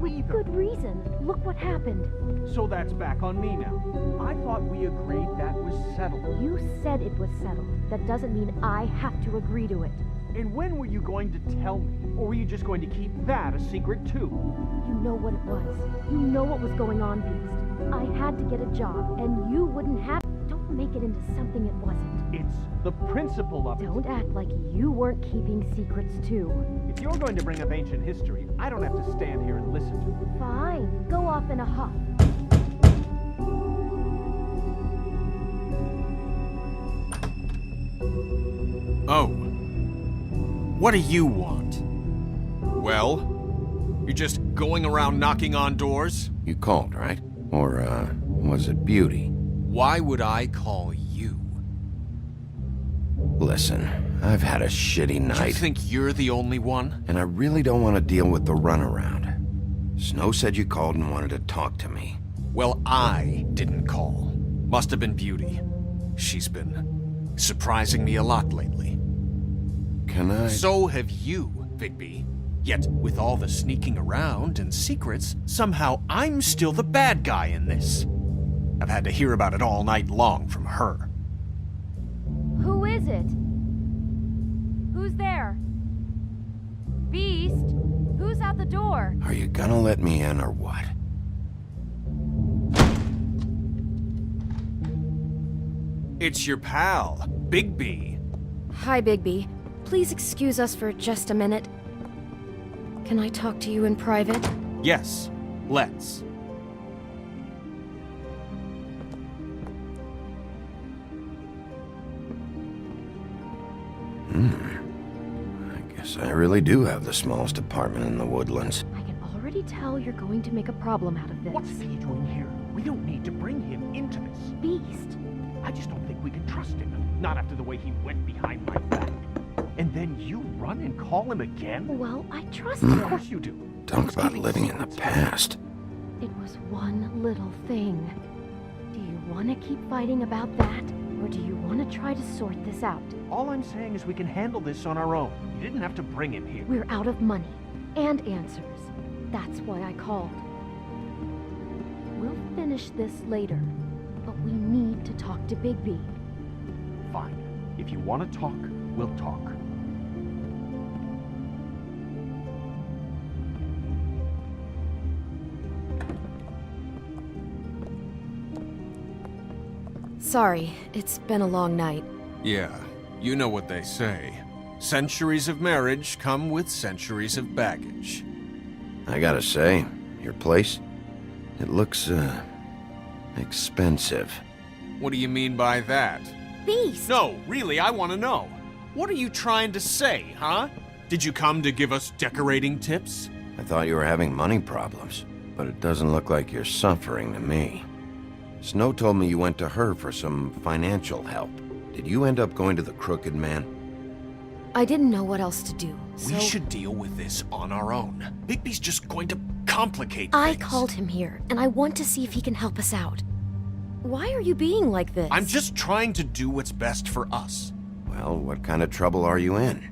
you either. Good reason. Look what happened. So that's back on me now. I thought we agreed that was settled. You said it was settled. That doesn't mean I have to agree to it. And when were you going to tell me? Or were you just going to keep that a secret too? You know what it was. You know what was going on, Beast. I had to get a job, and you wouldn't have... Don't make it into something it wasn't. It's the principle of it. Don't act like you weren't keeping secrets too. If you're going to bring up ancient history, I don't have to stand here and listen to it. Fine. Go off in a huff. Oh. What do you want? Well? You're just going around knocking on doors? You called, right? Or, was it Beauty? Why would I call you? Listen, I've had a shitty night. You think you're the only one? And I really don't want to deal with the runaround. Snow said you called and wanted to talk to me. Well, I didn't call. Must have been Beauty. She's been surprising me a lot lately. Can I... So have you, Bigby. Yet, with all the sneaking around and secrets, somehow I'm still the bad guy in this. I've had to hear about it all night long from her. Who is it? Who's there? Beast? Who's out the door? Are you gonna let me in or what? It's your pal, Bigby. Hi, Bigby. Please excuse us for just a minute. Can I talk to you in private? Yes, let's. I guess I really do have the smallest apartment in the woodlands. I can already tell you're going to make a problem out of this. What's he doing here? We don't need to bring him into this. Beast? I just don't think we can trust him. Not after the way he went behind my back. And then you run and call him again? Well, I trust Of you. course you do. Talk about living in the past. It was one little thing. Do you want to keep fighting about that? Or do you want to try to sort this out? All I'm saying is we can handle this on our own. You didn't have to bring him here. We're out of money. And answers. That's why I called. We'll finish this later. But we need to talk to Bigby. Fine. If you want to talk, we'll talk. Sorry, it's been a long night. Yeah, you know what they say. Centuries of marriage come with centuries of baggage. I gotta say, your place, it looks, expensive. What do you mean by that? Beast! No, really, I want to know. What are you trying to say, huh? Did you come to give us decorating tips? I thought you were having money problems, but it doesn't look like you're suffering to me. Snow told me you went to her for some financial help. Did you end up going to the Crooked Man? I didn't know what else to do, so... We should deal with this on our own. Bigby's just going to complicate I things. called him here, and I want to see if he can help us out. Why are you being like this? I'm just trying to do what's best for us. Well, what kind of trouble are you in?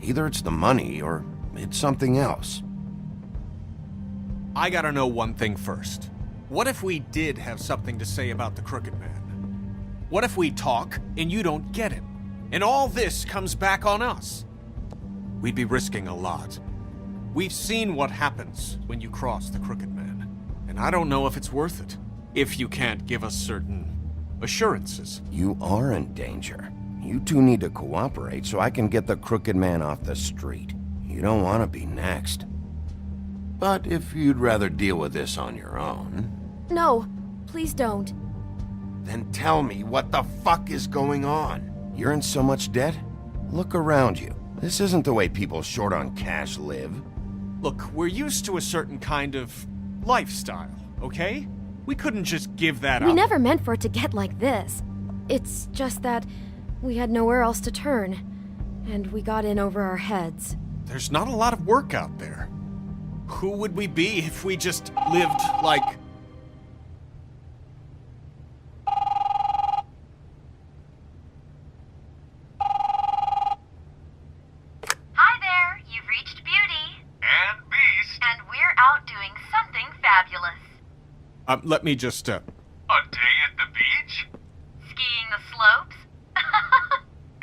Either it's the money, or it's something else. I gotta know one thing first. What if we did have something to say about the Crooked Man? What if we talk and you don't get him? And all this comes back on us? We'd be risking a lot. We've seen what happens when you cross the Crooked Man. And I don't know if it's worth it. If you can't give us certain assurances. You are in danger. You two need to cooperate so I can get the Crooked Man off the street. You don't want to be next. But if you'd rather deal with this on your own... No, please don't. Then tell me what the fuck is going on? You're in so much debt? Look around you. This isn't the way people short on cash live. Look, we're used to a certain kind of lifestyle, okay? We couldn't just give that up. We never meant for it to get like this. It's just that we had nowhere else to turn, and we got in over our heads. There's not a lot of work out there. Who would we be if we just lived like... Hi there, you've reached Beauty. And Beast. And we're out doing Let me just, A day at the beach? Skiing the slopes?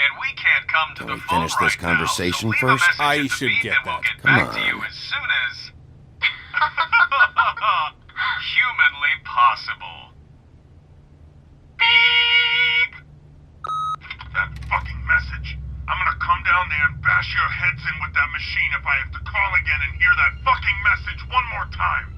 And we can't come to Can the we phone finish this right now, conversation so leave a first? message I at the should beep get and we'll that. get Come back to you on. as soon as... humanly possible. Beep! That fucking message. I'm gonna come down there and bash your heads in with that machine if I have to call again and hear that fucking message one more time.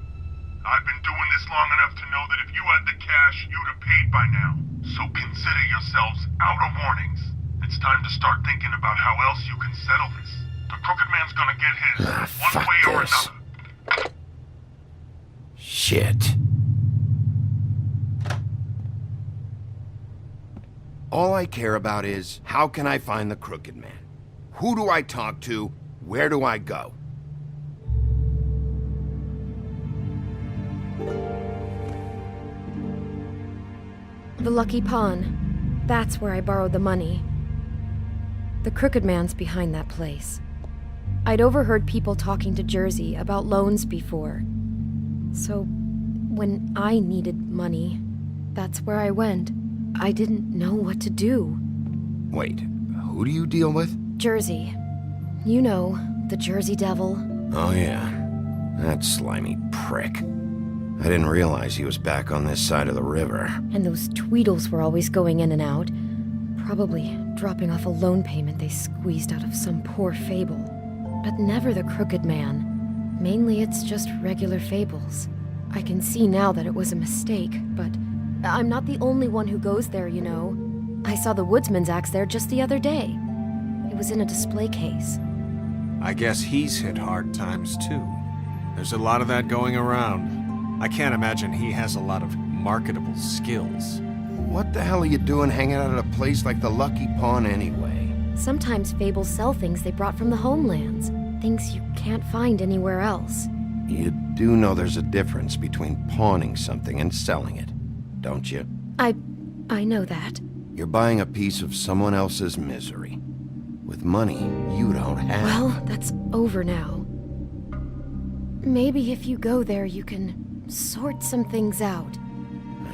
I've been doing this long enough to know that if you had the cash, you'd have paid by now. So consider yourselves out of warnings. It's time to start thinking about how else you can settle this. The Crooked Man's gonna get his, one fuck way or this. another. Shit. All I care about is, how can I find the Crooked Man? Who do I talk to? Where do I go? The Lucky Pawn. That's where I borrowed the money. The Crooked Man's behind that place. I'd overheard people talking to Jersey about loans before. So, when I needed money, that's where I went. I didn't know what to do. Wait, who do you deal with? Jersey. You know, the Jersey Devil. Oh yeah, that slimy prick. I didn't realize he was back on this side of the river. And those Tweedles were always going in and out. Probably dropping off a loan payment they squeezed out of some poor Fable. But never the Crooked Man. Mainly it's just regular Fables. I can see now that it was a mistake, but I'm not the only one who goes there, you know. I saw the Woodsman's axe there just the other day. It was in a display case. I guess he's hit hard times too. There's a lot of that going around. I can't imagine he has a lot of marketable skills. What the hell are you doing hanging out at a place like the Lucky Pawn anyway? Sometimes Fables sell things they brought from the homelands. Things you can't find anywhere else. You do know there's a difference between pawning something and selling it, don't you? I know that. You're buying a piece of someone else's misery. With money you don't have. Well, that's over now. Maybe if you go there, you can sort some things out.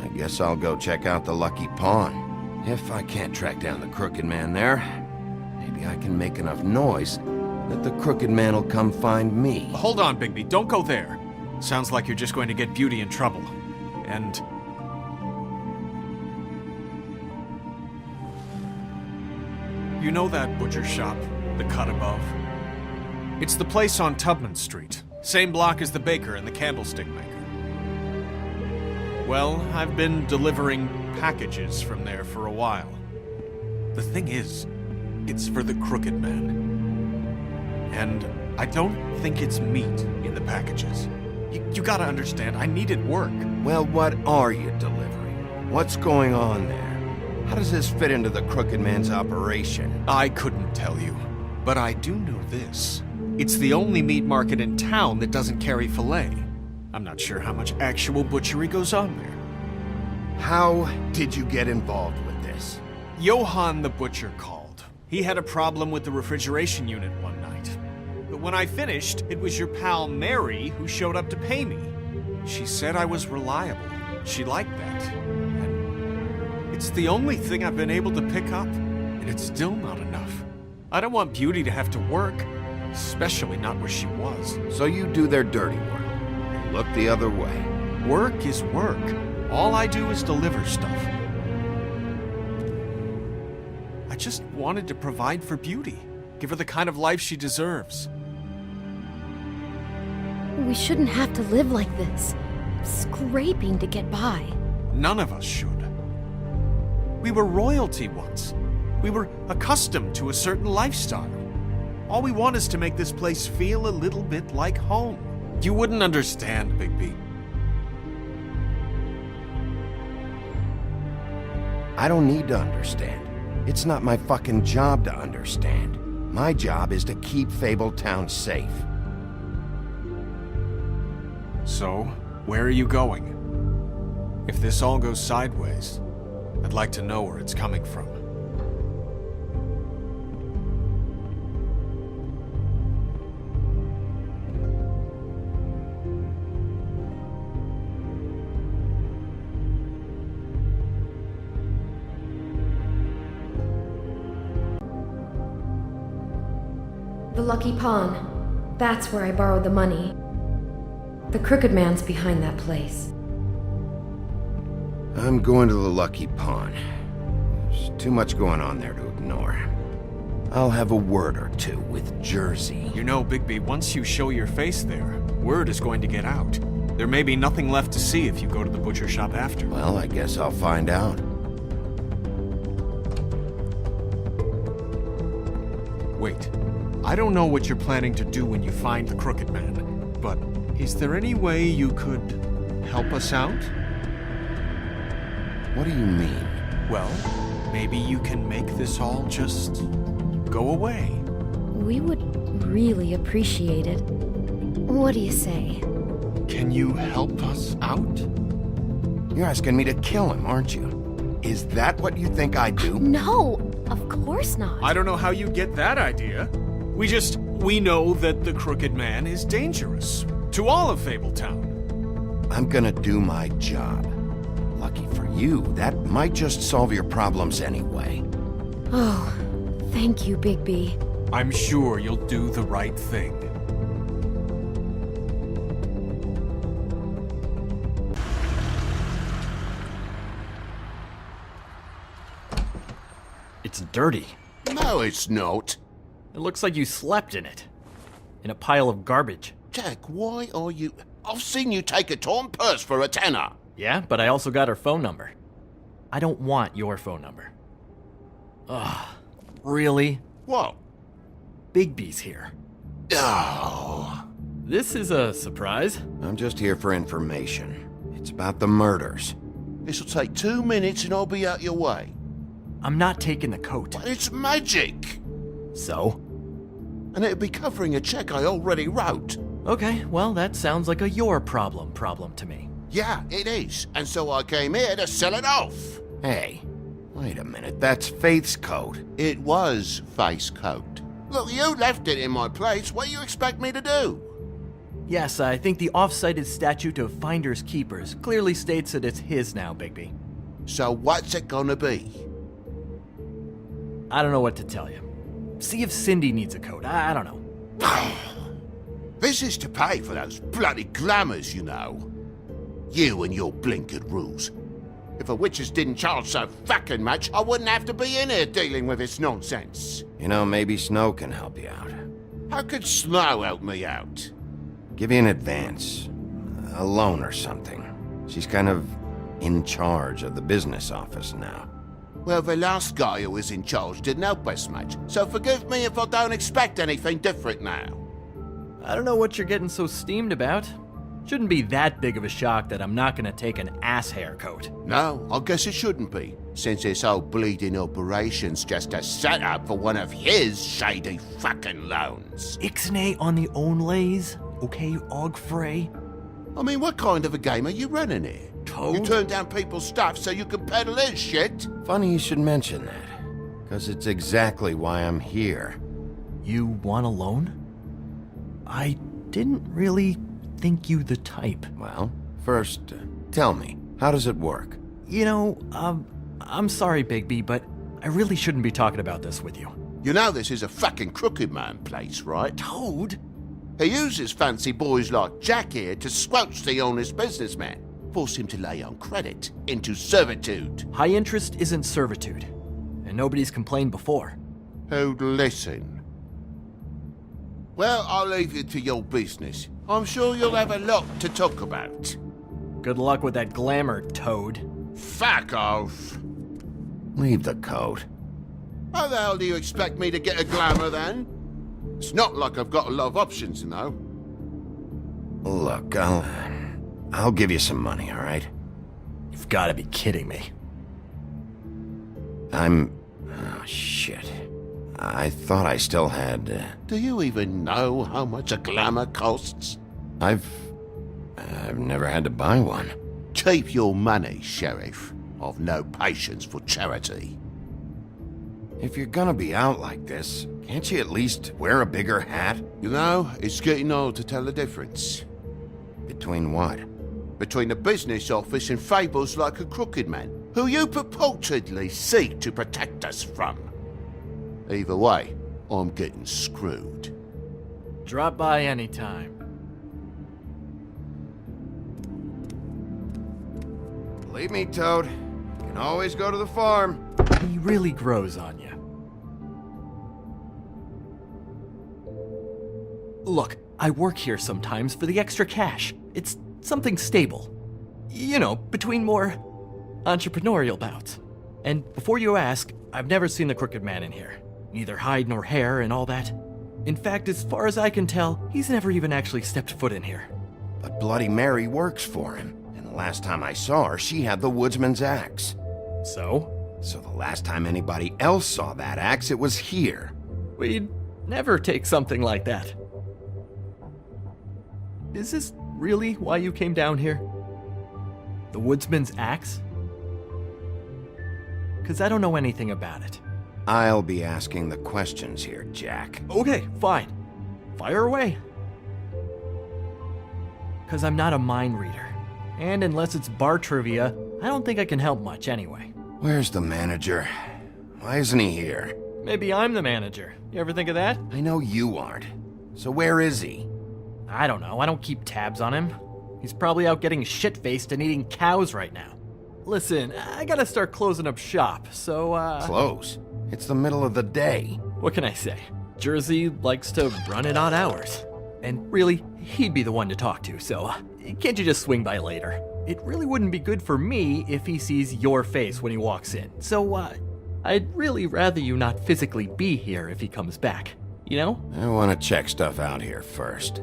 I guess I'll go check out the Lucky Pawn. If I can't track down the Crooked Man there, maybe I can make enough noise that the Crooked Man will come find me. Hold on, Bigby, don't go there. Sounds like you're just going to get Beauty in trouble. And... you know that butcher shop, the cut above? It's the place on Tubman Street. Same block as the baker and the candlestick maker. Well, I've been delivering packages from there for a while. The thing is, it's for the Crooked Man. And I don't think it's meat in the packages. You gotta understand, I needed work. Well, what are you delivering? What's going on there? How does this fit into the Crooked Man's operation? I couldn't tell you, but I do know this. It's the only meat market in town that doesn't carry filet. I'm not sure how much actual butchery goes on there. How did you get involved with this? Johann the butcher called. He had a problem with the refrigeration unit one night. But when I finished, it was your pal Mary who showed up to pay me. She said I was reliable. She liked that. And it's the only thing I've been able to pick up, and it's still not enough. I don't want Beauty to have to work, especially not where she was. So you do their dirty work, and look the other way. Work is work. All I do is deliver stuff. I just wanted to provide for Beauty, give her the kind of life she deserves. We shouldn't have to live like this, scraping to get by. None of us should. We were royalty once. We were accustomed to a certain lifestyle. All we want is to make this place feel a little bit like home. You wouldn't understand, Bigby. I don't need to understand. It's not my fucking job to understand. My job is to keep Fabletown safe. So, where are you going? If this all goes sideways, I'd like to know where it's coming from. The Lucky Pawn. That's where I borrowed the money. The Crooked Man's behind that place. I'm going to the Lucky Pawn. There's too much going on there to ignore. I'll have a word or two with Jersey. You know, Bigby, once you show your face there, word is going to get out. There may be nothing left to see if you go to the butcher shop after. Well, I guess I'll find out. Wait. I don't know what you're planning to do when you find the Crooked Man, but is there any way you could help us out? What do you mean? Well, maybe you can make this all just go away. We would really appreciate it. What do you say? Can you help us out? You're asking me to kill him, aren't you? Is that what you think I do? No, of course not. I don't know how you get that idea. We know that the Crooked Man is dangerous to all of Fabletown. I'm gonna do my job. Lucky for you, that might just solve your problems anyway. Oh, thank you, Bigby. I'm sure you'll do the right thing. It's dirty. No, it's not. It looks like you slept in it. In a pile of garbage. Jack, why are you... I've seen you take a torn purse for a tenner. Yeah, but I also got her phone number. I don't want your phone number. Ugh. Really? What? Bigby's here. Oh. This is a surprise. I'm just here for information. It's about the murders. This'll take 2 minutes and I'll be out your way. I'm not taking the coat. But it's magic. So? And it'll be covering a check I already wrote. Okay, well, that sounds like a your problem to me. Yeah, it is. And so I came here to sell it off. Hey, wait a minute, that's Faith's coat. It was face coat. Look, you left it in my place. What do you expect me to do? Yes, I think the off-cited statute of Finders Keepers clearly states that it's his now, Bigby. So what's it gonna be? I don't know what to tell you. See if Cindy needs a coat. I don't know. This is to pay for those bloody glamours, you know. You and your blinkered rules. If the witches didn't charge so fucking much, I wouldn't have to be in here dealing with this nonsense. You know, maybe Snow can help you out. How could Snow help me out? Give you an advance. A loan or something. She's kind of in charge of the business office now. Well, the last guy who was in charge didn't help us much, so forgive me if I don't expect anything different now. I don't know what you're getting so steamed about. Shouldn't be that big of a shock that I'm not gonna take an ass hair coat. No, I guess it shouldn't be, since this whole bleeding operation's just a setup for one of his shady fucking loans. Ixnay on the own lays, okay, Og Frey? I mean, what kind of a game are you running here? Toad? You turn down people's stuff so you can peddle his shit? Funny you should mention that, because it's exactly why I'm here. You want a loan? I didn't really think you the type. Well, first, tell me, how does it work? You know, I'm sorry, Bigby, but I really shouldn't be talking about this with you. You know this is a fucking crooked man place, right? Toad? He uses fancy boys like Jack here to squelch the honest businessman. Force him to lay on credit into servitude. High interest isn't servitude, and nobody's complained before. Who'd listen? Well, I'll leave you to your business. I'm sure you'll have a lot to talk about. Good luck with that glamour, Toad. Fuck off! Leave the coat. How the hell do you expect me to get a glamour then? It's not like I've got a lot of options, you know. Look, I'll give you some money, all right? You've got to be kidding me. Oh, shit. I thought I still had... Do you even know how much a glamour costs? I've never had to buy one. Keep your money, Sheriff. I've no patience for charity. If you're gonna be out like this, can't you at least wear a bigger hat? You know, it's getting old to tell the difference. Between what? Between the business office and fables like a crooked man, who you purportedly seek to protect us from. Either way, I'm getting screwed. drop by anytime. Believe me, Toad. You can always go to the farm. He really grows on you. Look, I work here sometimes for the extra cash. It's something stable. You know, between more entrepreneurial bouts. And before you ask, I've never seen the Crooked Man in here. Neither hide nor hair and all that. In fact, as far as I can tell, he's never even actually stepped foot in here. But Bloody Mary works for him. And the last time I saw her, she had the woodsman's axe. So? So the last time anybody else saw that axe, it was here. We'd never take something like that. Is this really why you came down here? The woodsman's axe? 'Cause I don't know anything about it. I'll be asking the questions here, Jack. Okay, fine. Fire away. 'Cause I'm not a mind reader. And unless it's bar trivia, I don't think I can help much anyway. Where's the manager? Why isn't he here? Maybe I'm the manager. You ever think of that? I know you aren't. So where is he? I don't know. I don't keep tabs on him. He's probably out getting shit-faced and eating cows right now. Listen, I gotta start closing up shop, so, Close? It's the middle of the day. What can I say? Jersey likes to run at odd hours. And really, he'd be the one to talk to, so can't you just swing by later? It really wouldn't be good for me if he sees your face when he walks in, so, I'd really rather you not physically be here if he comes back, you know? I want to check stuff out here first.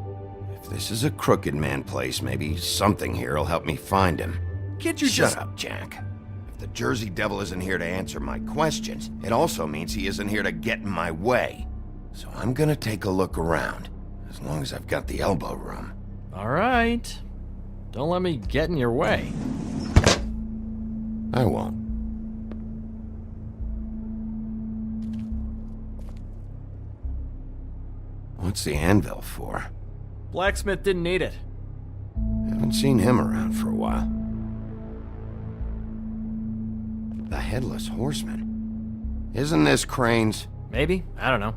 If this is a Crooked Man place, maybe something here will help me find him. Can't you Shut up, Jack. If the Jersey Devil isn't here to answer my questions, it also means he isn't here to get in my way. So I'm gonna take a look around, as long as I've got the elbow room. All right. Don't let me get in your way. I won't. What's the anvil for? Blacksmith didn't need it. Haven't seen him around for a while. The Headless Horseman. Isn't this Crane's? Maybe? I don't know.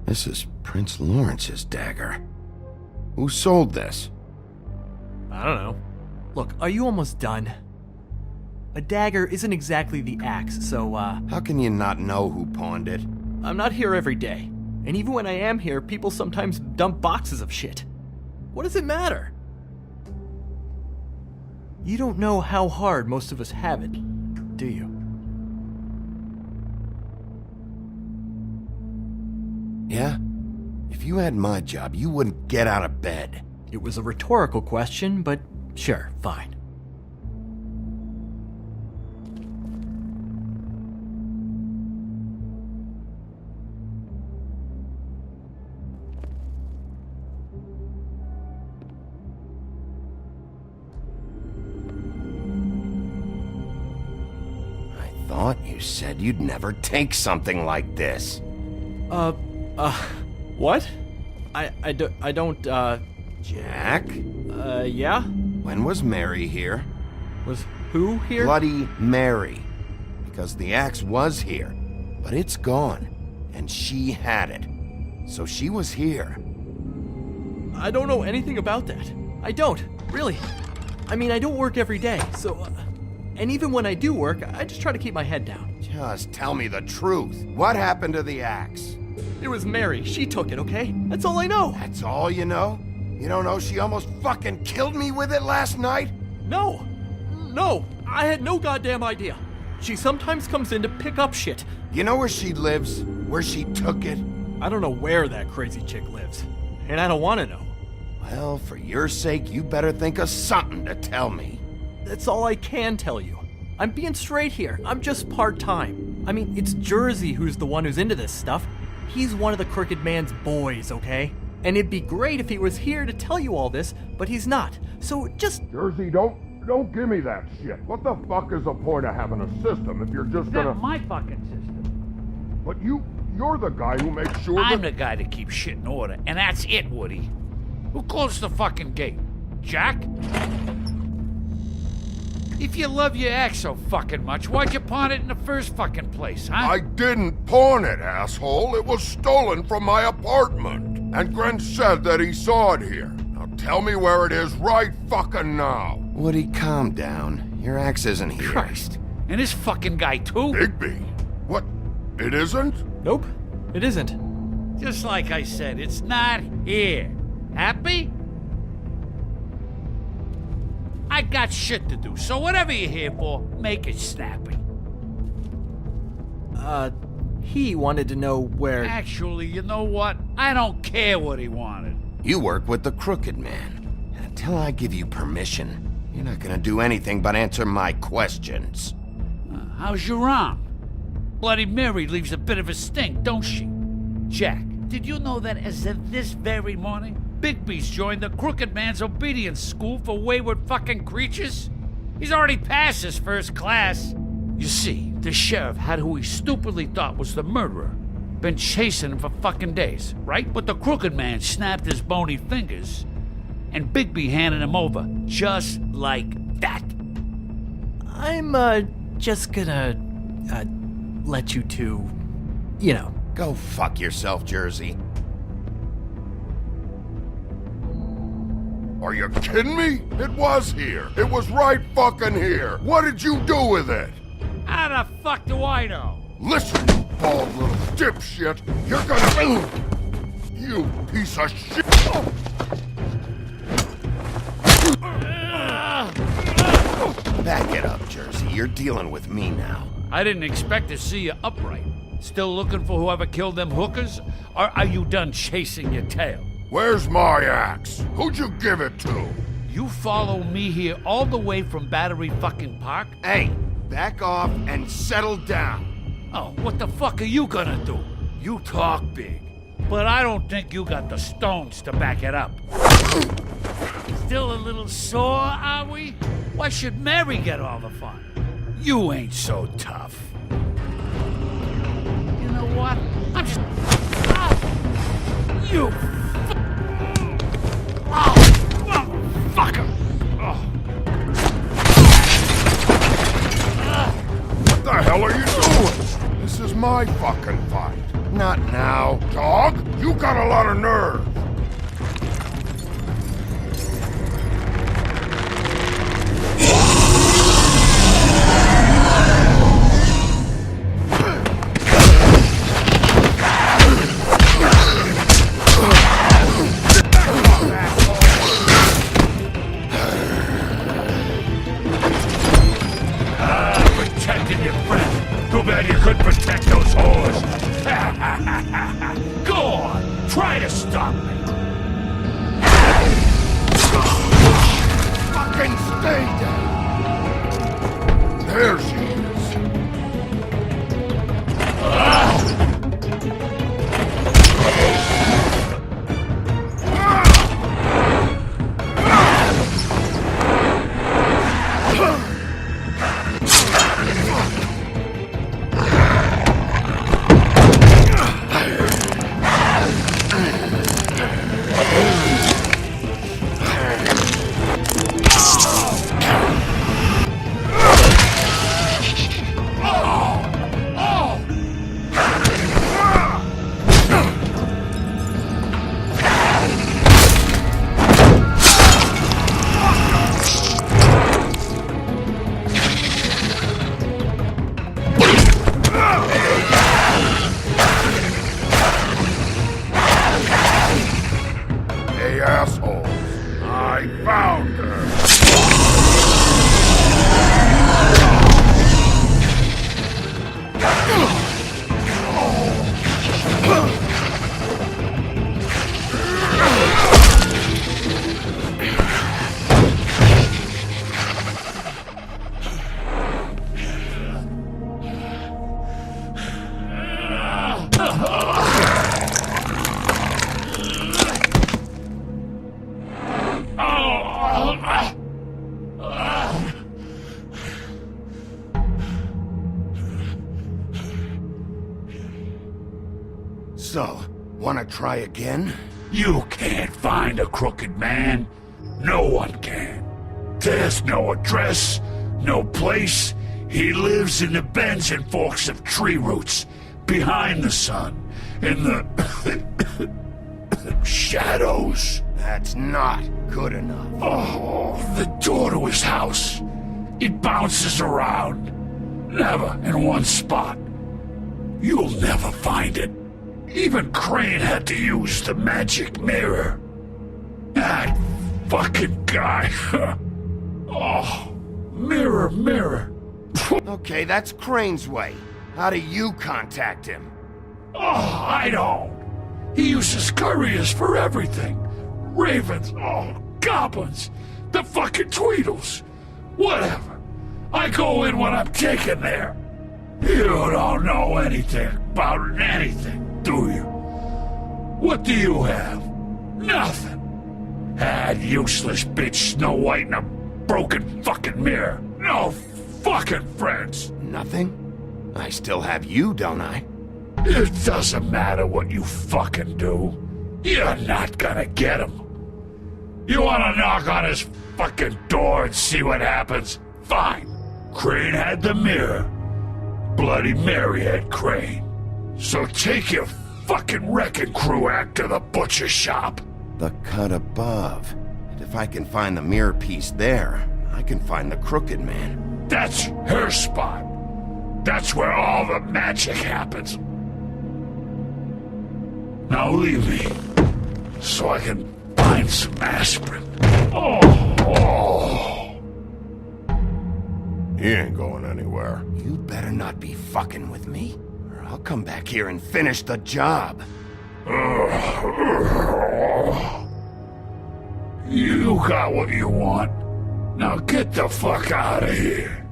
This is Prince Lawrence's dagger. Who sold this? I don't know. Look, are you almost done? A dagger isn't exactly the axe, so, How can you not know who pawned it? I'm not here every day. And even when I am here, people sometimes dump boxes of shit. What does it matter? You don't know how hard most of us have it, do you? Yeah? If you had my job, you wouldn't get out of bed. It was a rhetorical question, but sure, fine. I thought you said you'd never take something like this. What? I don't, Jack? Yeah? When was Mary here? Was who here? Bloody Mary. Because the axe was here, but it's gone. And she had it. So she was here. I don't know anything about that. I don't, really. I mean, I don't work every day, so... and even when I do work, I just try to keep my head down. Just tell me the truth. What happened to the axe? It was Mary. She took it, okay? That's all I know. That's all you know? You don't know she almost fucking killed me with it last night? No. No. I had no goddamn idea. She sometimes comes in to pick up shit. You know where she lives? Where she took it? I don't know where that crazy chick lives. And I don't want to know. Well, for your sake, you better think of something to tell me. That's all I can tell you. I'm being straight here. I'm just part-time. I mean, it's Jersey who's the one who's into this stuff. He's one of the Crooked Man's boys, okay? And it'd be great if he was here to tell you all this, but he's not. So just... Jersey, don't give me that shit. What the fuck is the point of having a system if you're just gonna... That's my fucking system. But you're the guy who makes sure I'm the guy that keeps shit in order, and that's it, Woody. Who closed the fucking gate? Jack? If you love your ex so fucking much, why'd you pawn it in the first fucking place, huh? I didn't pawn it, asshole. It was stolen from my apartment. And Gren said that he saw it here. Now tell me where it is right fucking now. Woody, calm down. Your ex isn't here. Christ. And this fucking guy, too? Bigby? What? It isn't? Nope, it isn't. Just like I said, it's not here. Happy? I got shit to do, so whatever you're here for, make it snappy. He wanted to know where... Actually, you know what? I don't care what he wanted. You work with the Crooked Man. And until I give you permission, you're not gonna do anything but answer my questions. How's your arm? Bloody Mary leaves a bit of a stink, don't she? Jack, did you know that as of this very morning, Bigby's joined the Crooked Man's obedience school for wayward fucking creatures? He's already passed his first class. You see, the sheriff had who he stupidly thought was the murderer. Been chasing him for fucking days, right? But the Crooked Man snapped his bony fingers, and Bigby handed him over, just like that. I'm, just gonna, let you two, you know. Go fuck yourself, Jersey. Are you kidding me? It was here. It was right fucking here. What did you do with it? How the fuck do I know? Listen, you bald little dipshit. You're gonna... You piece of shit. Back it up, Jersey. You're dealing with me now. I didn't expect to see you upright. Still looking for whoever killed them hookers? Or are you done chasing your tail? Where's my axe? Who'd you give it to? You follow me here all the way from Battery fucking Park? Hey, back off and settle down. Oh, what the fuck are you gonna do? You talk big, but I don't think you got the stones to back it up. Still a little sore, are we? Why should Mary get all the fun? You ain't so tough. You know what? I'm just... You... Fucker! What the hell are you doing? This is my fucking fight. Not now. Dog, you got a lot of nerve. Protecting your friend. Too bad you couldn't protect those whores. Go on, try to stop me. Fucking stay down. There she is. Hey, assholes. I found her. So, wanna try again? You can't find a Crooked Man. No one can. There's no address, No place. He lives in the bends and forks of tree roots, behind the sun, in the shadows. That's not good enough. Oh, the door to his house. It bounces around, never in one spot. You'll never find it. Even Crane had to use the magic mirror. That fucking guy. Oh, mirror, mirror. Okay, that's Crane's way. How do you contact him? Oh, I don't. He uses couriers for everything. Ravens, goblins, the fucking Tweedles. Whatever. I go in when I'm taken there. You don't know anything about anything, do you? What do you have? Nothing. That useless bitch Snow White and a broken fucking mirror. No fucking friends. Nothing? I still have you, don't I? It doesn't matter what you fucking do. You're not gonna get him. You wanna knock on his fucking door and see what happens? Fine. Crane had the mirror. Bloody Mary had Crane. So take your fucking wrecking crew act to the butcher shop. The cut above. And if I can find the mirror piece there, I can find the Crooked Man. That's her spot. That's where all the magic happens. Now leave me, so I can find some aspirin. Oh. He ain't going anywhere. You better not be fucking with me, or I'll come back here and finish the job. You got what you want. Now get the fuck out of here.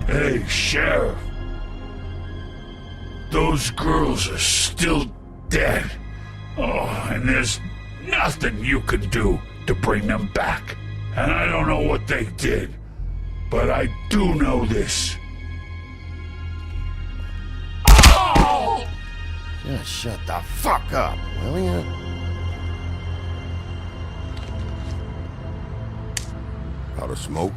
Hey, Sheriff. Those girls are still dead. Oh, and there's nothing you can do to bring them back. And I don't know what they did, but I do know this. Oh! Just shut the fuck up, will ya? Out of smoke?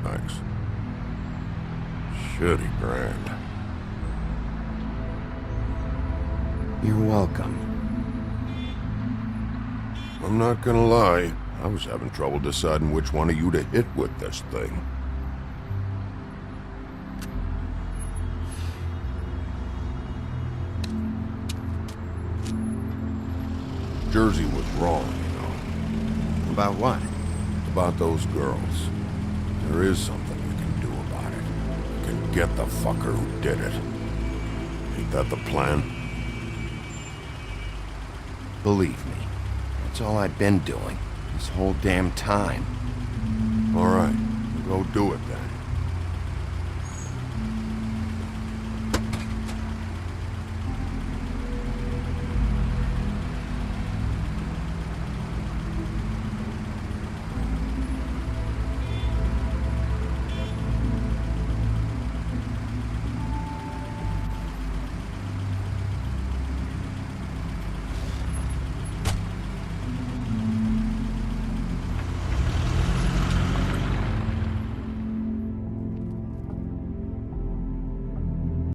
Thanks. Shitty grand. You're welcome. I'm not gonna lie, I was having trouble deciding which one of you to hit with this thing. Jersey was wrong, you know. About what? About those girls. There is something we can do about it. We can get the fucker who did it. Ain't that the plan? Believe me, that's all I've been doing this whole damn time. All right, go do it then.